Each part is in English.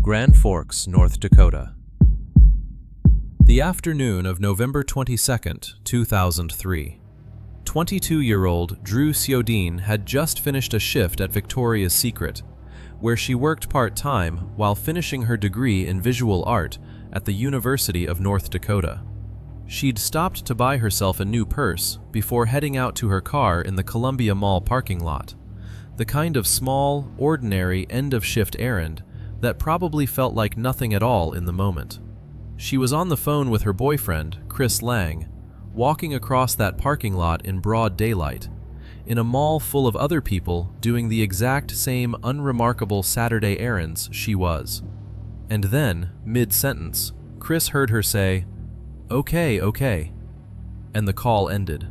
Grand Forks, North Dakota. The afternoon of November 22, 2003. 22-year-old Drew Sjodin had just finished a shift at Victoria's Secret, where she worked part-time while finishing her degree in visual art at the University of North Dakota. She'd stopped to buy herself a new purse before heading out to her car in the Columbia Mall parking lot, the kind of small, ordinary end-of-shift errand that probably felt like nothing at all in the moment. She was on the phone with her boyfriend, Chris Lang, walking across that parking lot in broad daylight, in a mall full of other people doing the exact same unremarkable Saturday errands she was. And then, mid-sentence, Chris heard her say, "Okay," and the call ended.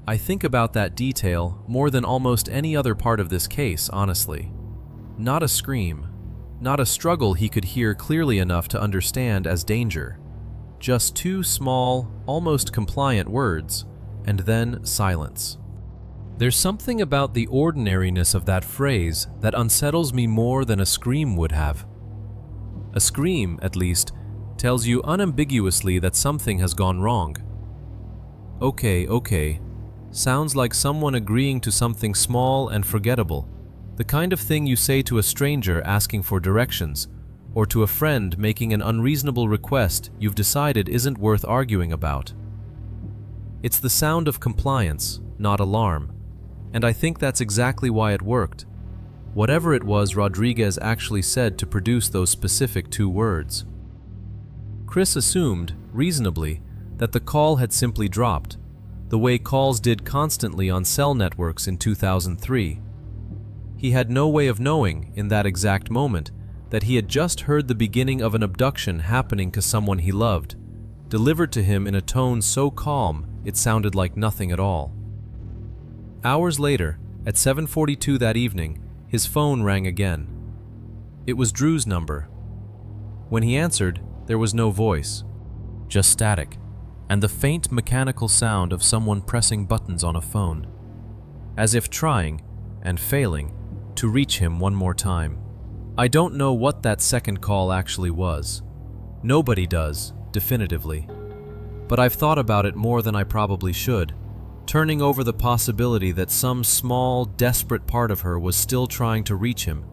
I think about that detail more than almost any other part of this case, honestly. Not a scream, not a struggle he could hear clearly enough to understand as danger. Just two small, almost compliant words, and then silence. There's something about the ordinariness of that phrase that unsettles me more than a scream would have. A scream, at least, tells you unambiguously that something has gone wrong. Okay, sounds like someone agreeing to something small and forgettable, the kind of thing you say to a stranger asking for directions, or to a friend making an unreasonable request you've decided isn't worth arguing about. It's the sound of compliance, not alarm, and I think that's exactly why it worked. Whatever it was Rodriguez actually said to produce those specific two words. Chris assumed, reasonably, that the call had simply dropped, the way calls did constantly on cell networks in 2003. He had no way of knowing, in that exact moment, that he had just heard the beginning of an abduction happening to someone he loved, delivered to him in a tone so calm it sounded like nothing at all. Hours later, at 7:42 that evening, his phone rang again. It was Drew's number. When he answered, there was no voice, just static, and the faint mechanical sound of someone pressing buttons on a phone, as if trying, and failing, to reach him one more time. I don't know what that second call actually was. Nobody does, definitively. But I've thought about it more than I probably should, turning over the possibility that some small, desperate part of her was still trying to reach him,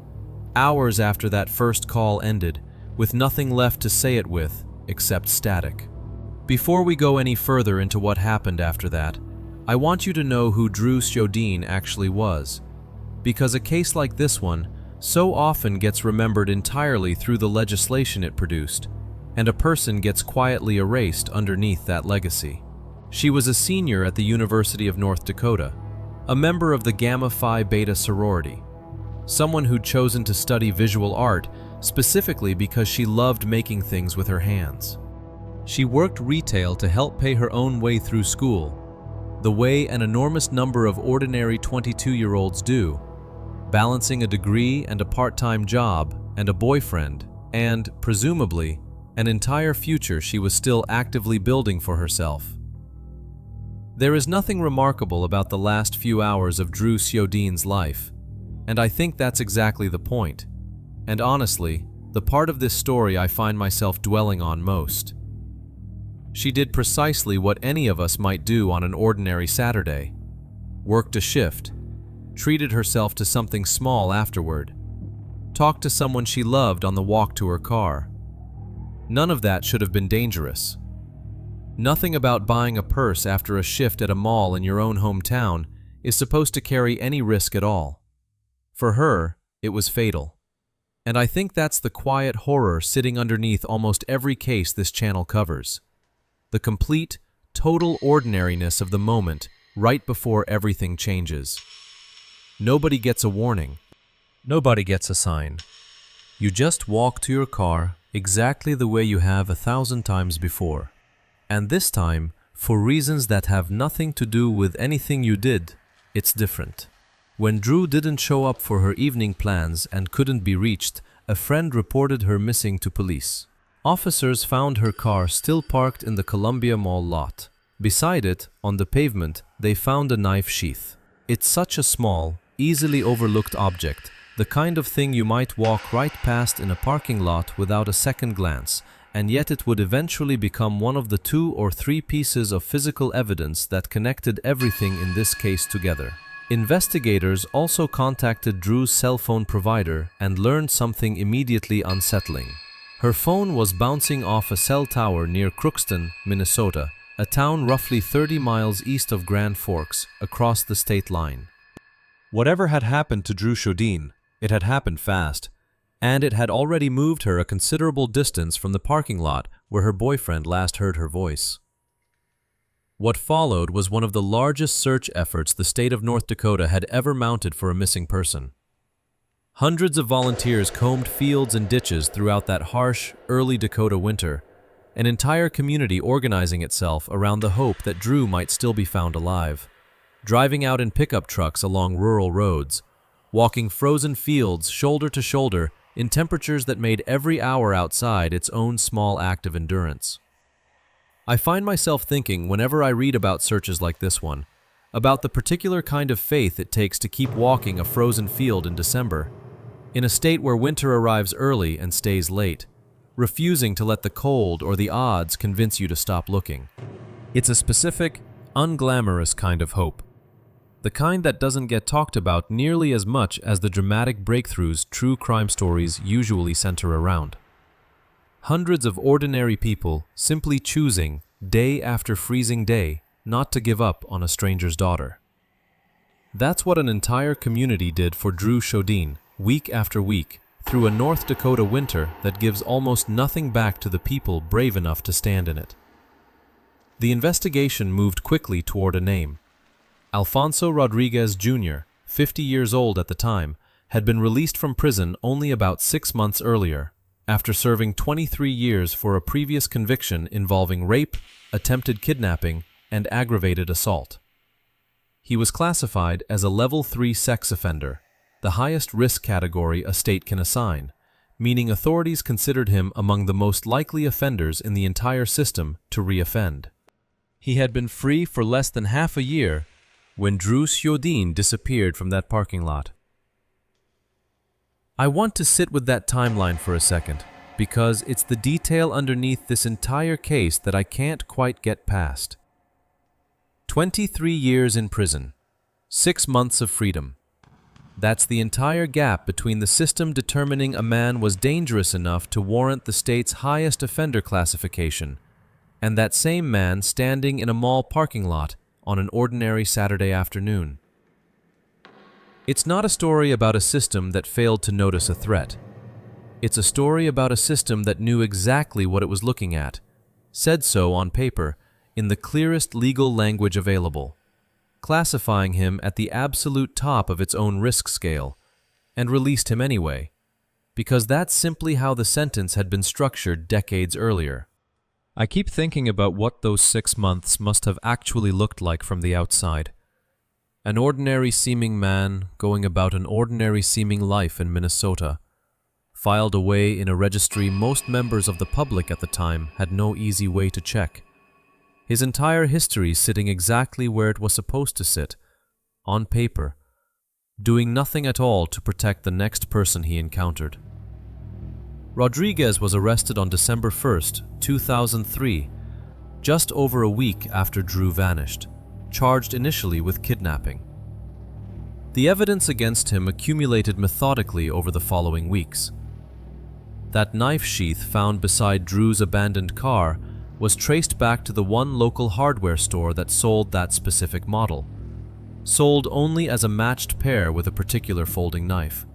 hours after that first call ended, with nothing left to say it with, except static. Before we go any further into what happened after that, I want you to know who Drew Sjodin actually was, because a case like this one so often gets remembered entirely through the legislation it produced, and a person gets quietly erased underneath that legacy. She was a senior at the University of North Dakota, a member of the Gamma Phi Beta sorority, someone who'd chosen to study visual art specifically because she loved making things with her hands. She worked retail to help pay her own way through school, the way an enormous number of ordinary 22-year-olds do, balancing a degree and a part-time job and a boyfriend and, presumably, an entire future she was still actively building for herself. There is nothing remarkable about the last few hours of Drew Sjodin's life, and I think that's exactly the point, and honestly, the part of this story I find myself dwelling on most. She did precisely what any of us might do on an ordinary Saturday. Worked a shift, treated herself to something small afterward, talked to someone she loved on the walk to her car. None of that should have been dangerous. Nothing about buying a purse after a shift at a mall in your own hometown is supposed to carry any risk at all. For her, it was fatal. And I think that's the quiet horror sitting underneath almost every case this channel covers. The complete, total ordinariness of the moment right before everything changes. Nobody gets a warning. Nobody gets a sign. You just walk to your car exactly the way you have 1,000 times before. And this time, for reasons that have nothing to do with anything you did, it's different. When Drew didn't show up for her evening plans and couldn't be reached, a friend reported her missing to police. Officers found her car still parked in the Columbia Mall lot. Beside it, on the pavement, they found a knife sheath. It's such a small, easily overlooked object The kind of thing you might walk right past in a parking lot without a second glance, and yet it would eventually become one of the 2 or 3 pieces of physical evidence that connected everything in this case together. Investigators also contacted Drew's cell phone provider and learned something immediately unsettling. Her phone was bouncing off a cell tower near Crookston, Minnesota, a town roughly 30 miles east of Grand Forks, across the state line. Whatever had happened to Drew Sjodin, it had happened fast, and it had already moved her a considerable distance from the parking lot where her boyfriend last heard her voice. What followed was one of the largest search efforts the state of North Dakota had ever mounted for a missing person. Hundreds of volunteers combed fields and ditches throughout that harsh, early Dakota winter, an entire community organizing itself around the hope that Drew might still be found alive. Driving out in pickup trucks along rural roads, walking frozen fields shoulder to shoulder in temperatures that made every hour outside its own small act of endurance. I find myself thinking, whenever I read about searches like this one, about the particular kind of faith it takes to keep walking a frozen field in December, in a state where winter arrives early and stays late, refusing to let the cold or the odds convince you to stop looking. It's a specific, unglamorous kind of hope. The kind that doesn't get talked about nearly as much as the dramatic breakthroughs true crime stories usually center around. Hundreds of ordinary people simply choosing, day after freezing day, not to give up on a stranger's daughter. That's what an entire community did for Drew Sjodin, week after week, through a North Dakota winter that gives almost nothing back to the people brave enough to stand in it. The investigation moved quickly toward a name. Alfonso Rodriguez Jr., 50 years old at the time, had been released from prison only about 6 months earlier, after serving 23 years for a previous conviction involving rape, attempted kidnapping, and aggravated assault. He was classified as a Level 3 sex offender, the highest risk category a state can assign, meaning authorities considered him among the most likely offenders in the entire system to re-offend. He had been free for less than half a year when Drew Sjodin disappeared from that parking lot. I want to sit with that timeline for a second, because it's the detail underneath this entire case that I can't quite get past. 23 years in prison, 6 months of freedom. That's the entire gap between the system determining a man was dangerous enough to warrant the state's highest offender classification, and that same man standing in a mall parking lot on an ordinary Saturday afternoon. It's not a story about a system that failed to notice a threat. It's a story about a system that knew exactly what it was looking at, said so on paper, in the clearest legal language available, classifying him at the absolute top of its own risk scale, and released him anyway, because that's simply how the sentence had been structured decades earlier. I keep thinking about what those 6 months must have actually looked like from the outside. An ordinary-seeming man going about an ordinary-seeming life in Minnesota, filed away in a registry most members of the public at the time had no easy way to check. His entire history sitting exactly where it was supposed to sit, on paper, doing nothing at all to protect the next person he encountered. Rodriguez was arrested on December 1st, 2003, just over a week after Drew vanished, charged initially with kidnapping. The evidence against him accumulated methodically over the following weeks. That knife sheath found beside Drew's abandoned car was traced back to the one local hardware store that sold that specific model, sold only as a matched pair with a particular folding knife.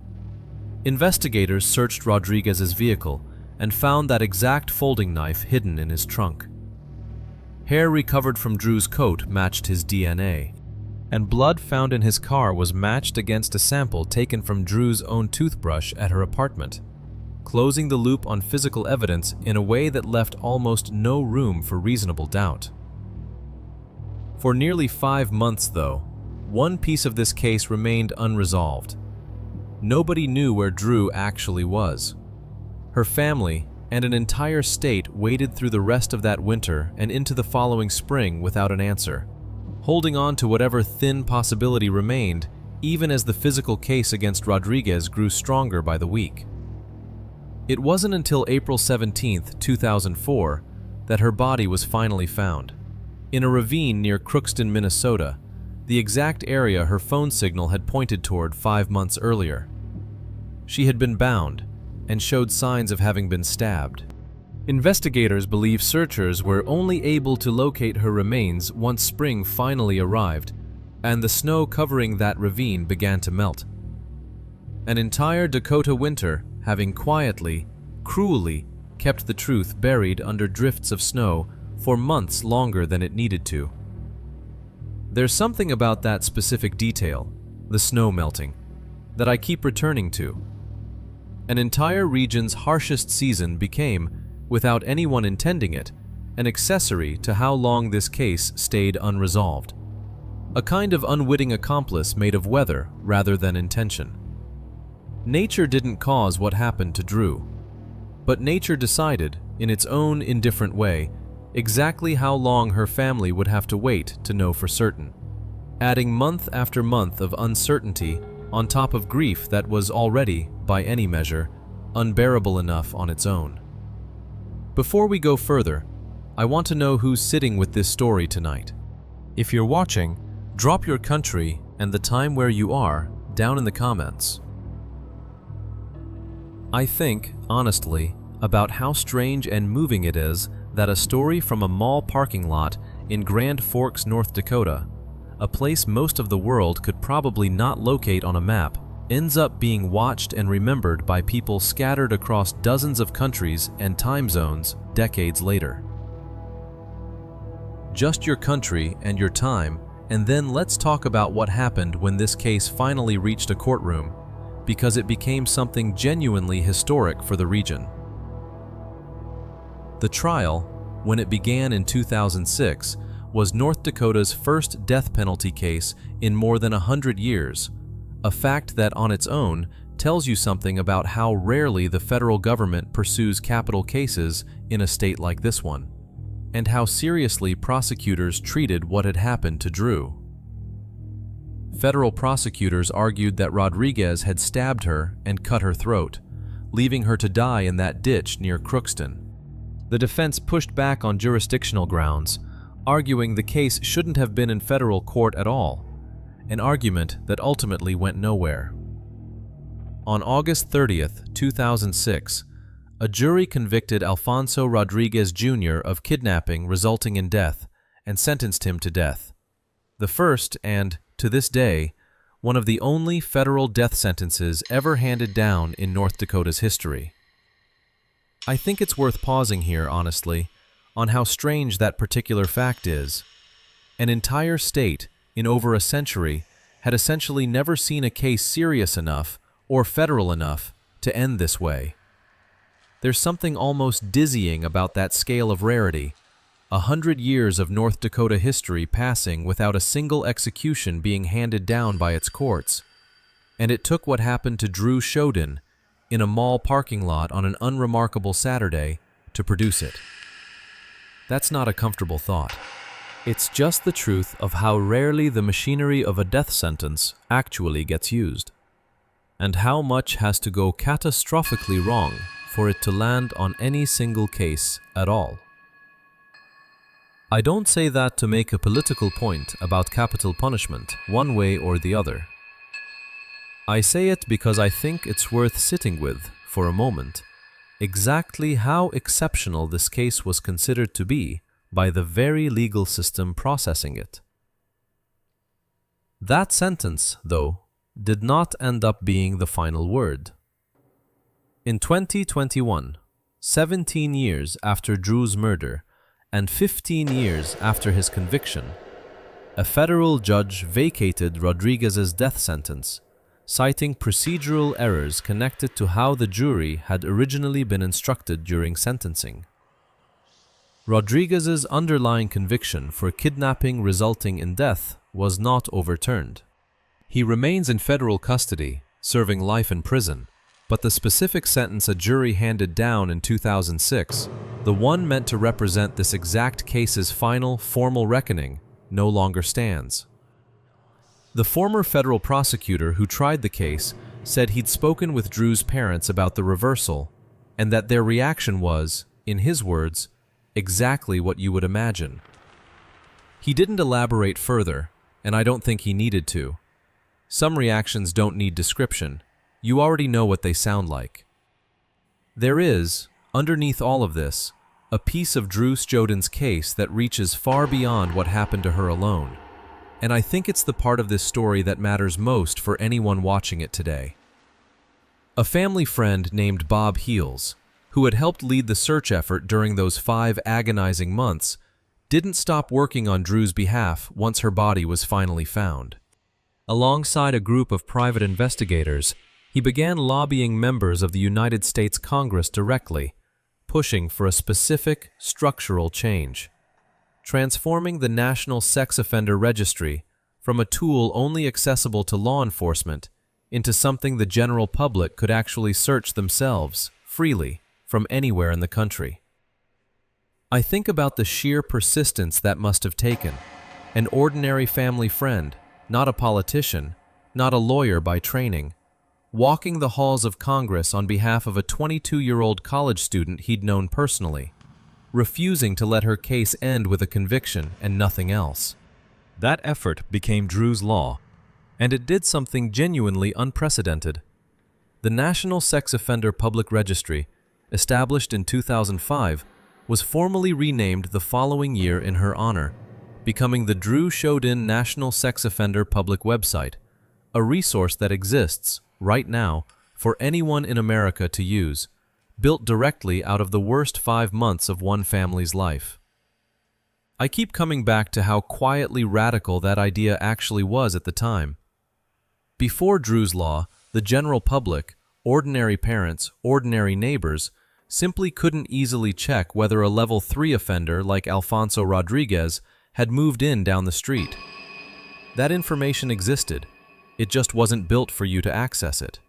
Investigators searched Rodriguez's vehicle and found that exact folding knife hidden in his trunk. Hair recovered from Drew's coat matched his DNA, and blood found in his car was matched against a sample taken from Drew's own toothbrush at her apartment, closing the loop on physical evidence in a way that left almost no room for reasonable doubt. For nearly 5 months, though, one piece of this case remained unresolved. Nobody knew where Drew actually was. Her family and an entire state waited through the rest of that winter and into the following spring without an answer, holding on to whatever thin possibility remained even as the physical case against Rodriguez grew stronger by the week. It wasn't until April 17, 2004, that her body was finally found. In a ravine near Crookston, Minnesota, the exact area her phone signal had pointed toward 5 months earlier. She had been bound and showed signs of having been stabbed. Investigators believe searchers were only able to locate her remains once spring finally arrived and the snow covering that ravine began to melt. An entire Dakota winter having quietly, cruelly kept the truth buried under drifts of snow for months longer than it needed to. There's something about that specific detail, the snow melting, that I keep returning to. An entire region's harshest season became, without anyone intending it, an accessory to how long this case stayed unresolved. A kind of unwitting accomplice made of weather rather than intention. Nature didn't cause what happened to Drew, but nature decided, in its own indifferent way, exactly how long her family would have to wait to know for certain, adding month after month of uncertainty on top of grief that was already, by any measure, unbearable enough on its own. Before we go further, I want to know who's sitting with this story tonight. If you're watching, drop your country and the time where you are down in the comments. I think, honestly, about how strange and moving it is that a story from a mall parking lot in Grand Forks, North Dakota, a place most of the world could probably not locate on a map, ends up being watched and remembered by people scattered across dozens of countries and time zones decades later. Just your country and your time, and then let's talk about what happened when this case finally reached a courtroom, because it became something genuinely historic for the region. The trial, when it began in 2006, was North Dakota's first death penalty case in more than 100 years, a fact that on its own tells you something about how rarely the federal government pursues capital cases in a state like this one, and how seriously prosecutors treated what had happened to Drew. Federal prosecutors argued that Rodriguez had stabbed her and cut her throat, leaving her to die in that ditch near Crookston. The defense pushed back on jurisdictional grounds, arguing the case shouldn't have been in federal court at all, an argument that ultimately went nowhere. On August 30th, 2006, a jury convicted Alfonso Rodriguez Jr. of kidnapping resulting in death and sentenced him to death. The first and, to this day, one of the only federal death sentences ever handed down in North Dakota's history. I think it's worth pausing here, honestly, on how strange that particular fact is. An entire state, in over a century, had essentially never seen a case serious enough or federal enough to end this way. There's something almost dizzying about that scale of rarity, 100 years of North Dakota history passing without a single execution being handed down by its courts. And it took what happened to Drew Sjodin in a mall parking lot on an unremarkable Saturday to produce it. That's not a comfortable thought. It's just the truth of how rarely the machinery of a death sentence actually gets used, and how much has to go catastrophically wrong for it to land on any single case at all. I don't say that to make a political point about capital punishment one way or the other. I say it because I think it's worth sitting with, for a moment, exactly how exceptional this case was considered to be by the very legal system processing it. That sentence, though, did not end up being the final word. In 2021, 17 years after Drew's murder and 15 years after his conviction, a federal judge vacated Rodriguez's death sentence, citing procedural errors connected to how the jury had originally been instructed during sentencing. Rodriguez's underlying conviction for kidnapping resulting in death was not overturned. He remains in federal custody, serving life in prison, but the specific sentence a jury handed down in 2006, the one meant to represent this exact case's final, formal reckoning, no longer stands. The former federal prosecutor who tried the case said he'd spoken with Drew's parents about the reversal, and that their reaction was, in his words, exactly what you would imagine. He didn't elaborate further, and I don't think he needed to. Some reactions don't need description. You already know what they sound like. There is, underneath all of this, a piece of Drew Sjodin's case that reaches far beyond what happened to her alone. And I think it's the part of this story that matters most for anyone watching it today. A family friend named Bob Heels, who had helped lead the search effort during those 5 agonizing months, didn't stop working on Drew's behalf once her body was finally found. Alongside a group of private investigators, he began lobbying members of the United States Congress directly, pushing for a specific structural change, transforming the National Sex Offender Registry from a tool only accessible to law enforcement into something the general public could actually search themselves, freely, from anywhere in the country. I think about the sheer persistence that must have taken. An ordinary family friend, not a politician, not a lawyer by training, walking the halls of Congress on behalf of a 22-year-old college student he'd known personally, refusing to let her case end with a conviction and nothing else. That effort became Drew's law, and it did something genuinely unprecedented. The National Sex Offender Public Registry, established in 2005, was formally renamed the following year in her honor, becoming the Drew Sjodin National Sex Offender Public Website, a resource that exists, right now, for anyone in America to use, built directly out of the worst 5 months of one family's life. I keep coming back to how quietly radical that idea actually was at the time. Before Drew's law, the general public, ordinary parents, ordinary neighbors, simply couldn't easily check whether a level 3 offender like Alfonso Rodriguez had moved in down the street. That information existed. It just wasn't built for you to access it.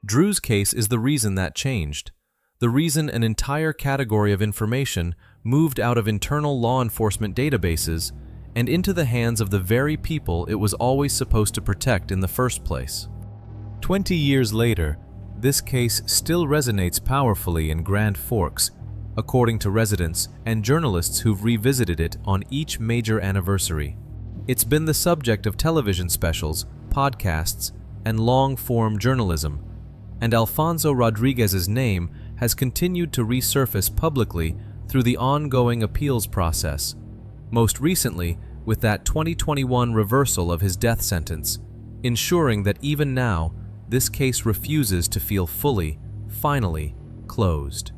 Drew's case is the reason that changed, the reason an entire category of information moved out of internal law enforcement databases and into the hands of the very people it was always supposed to protect in the first place. 20 years later, this case still resonates powerfully in Grand Forks, according to residents and journalists who've revisited it on each major anniversary. It's been the subject of television specials, podcasts, and long-form journalism, and Alfonso Rodriguez's name has continued to resurface publicly through the ongoing appeals process, most recently with that 2021 reversal of his death sentence, ensuring that even now, this case refuses to feel fully, finally, closed.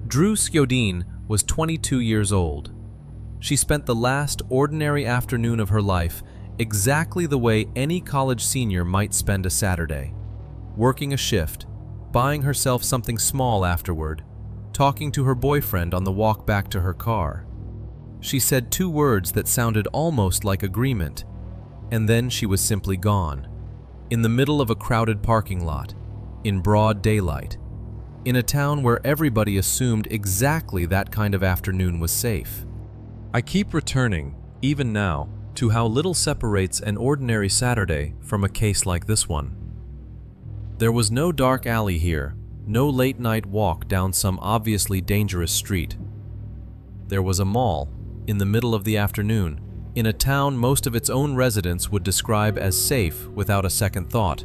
Drew Sjodin was 22 years old. She spent the last ordinary afternoon of her life exactly the way any college senior might spend a Saturday, working a shift, buying herself something small afterward, talking to her boyfriend on the walk back to her car. She said 2 words that sounded almost like agreement, and then she was simply gone, in the middle of a crowded parking lot, in broad daylight, in a town where everybody assumed exactly that kind of afternoon was safe. I keep returning, even now, to how little separates an ordinary Saturday from a case like this one. There was no dark alley here, no late-night walk down some obviously dangerous street. There was a mall, in the middle of the afternoon, in a town most of its own residents would describe as safe without a second thought,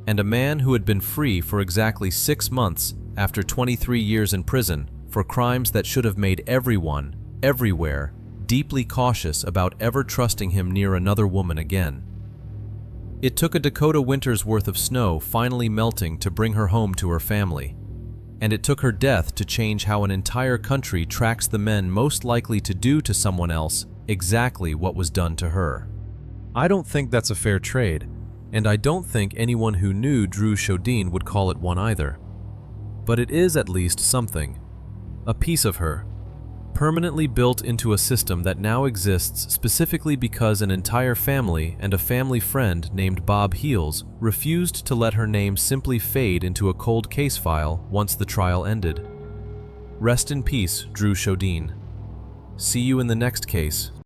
and a man who had been free for exactly 6 months after 23 years in prison for crimes that should have made everyone, everywhere, deeply cautious about ever trusting him near another woman again. It took a Dakota winter's worth of snow finally melting to bring her home to her family, and it took her death to change how an entire country tracks the men most likely to do to someone else exactly what was done to her. I don't think that's a fair trade, and I don't think anyone who knew Drew Sjodin would call it one either. But it is at least something, a piece of her, permanently built into a system that now exists specifically because an entire family and a family friend named Bob Heels refused to let her name simply fade into a cold case file once the trial ended. Rest in peace, Drew Sjodin. See you in the next case.